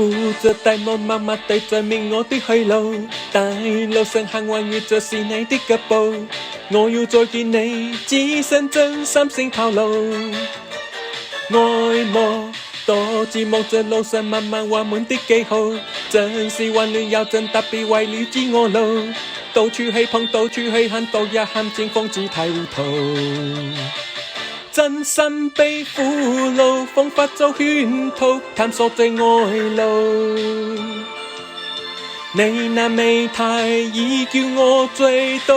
扶着大霧默默地證明我的去路，大路上行橫越着是你的腳步，我要再見你，只想真心聲透露。愛慕多字望着路上慢慢畫滿的記號，真是溫暖又真特別，為了知我路，到處去碰，到處去看，到一喊尖峰只太糊塗。真心被俘虜，彷彿做圈套，探索這愛路。你那美態已叫我醉倒，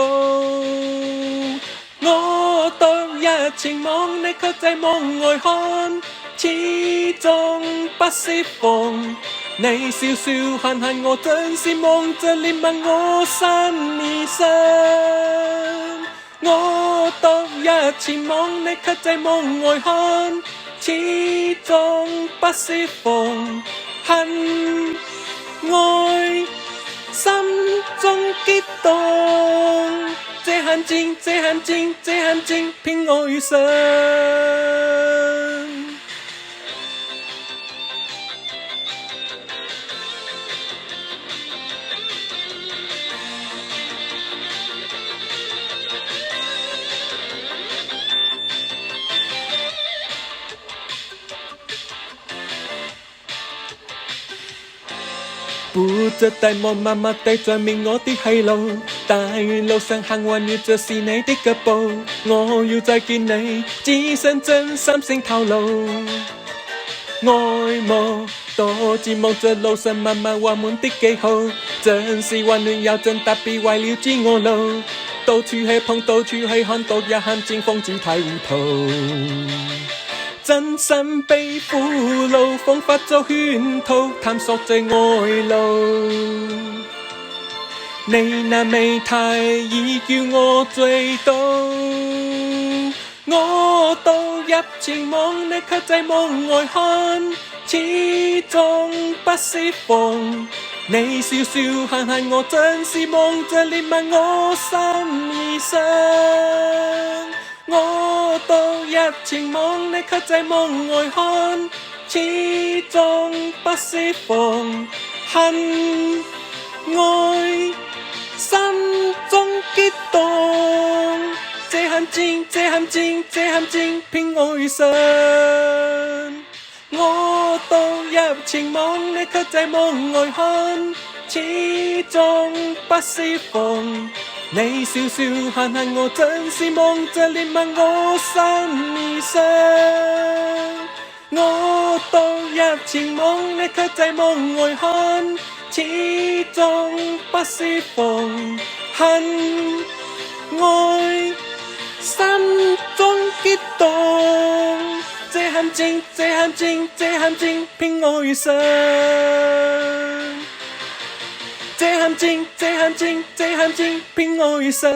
我獨日前往，你卻在夢外看，始終不釋放。你笑笑喊喊，我真是望着憐憫我心已傷。我獨日前往，你卻在夢外看，始終不釋放。恨愛心中激動，這狠勁，這狠勁，這狠勁，偏我遇上。扶着大霧默默地證明我的去路，大路上行橫越着是你的腳步，我要再見你，只想真心聲透露。愛慕多字望着路上慢慢畫滿的記號，真是溫暖又真特別，為了知我路，到處去碰，到處去看，到一喊尖峰只太糊塗。真心被俘虜，彷彿做圈套，探索這愛路。你那美態已叫我醉倒，我獨入前往，你卻在夢外看，始終不釋放。你笑笑喊喊，我真是望着憐憫我心已傷。我獨日前往，你卻在夢外看，始終不釋放。恨愛心中激動，這狠勁，這狠勁，這狠勁，偏我遇上。我獨入前往，你卻在夢外看，始終不釋放。你笑笑喊喊，我真是望着憐憫我心已傷。我獨入前往，你卻在夢外看，始終不釋放。恨愛心中激動，這狠勁，這狠勁，這狠勁，偏我遇上。這狠勁，這狠勁，這狠勁，偏我遇上。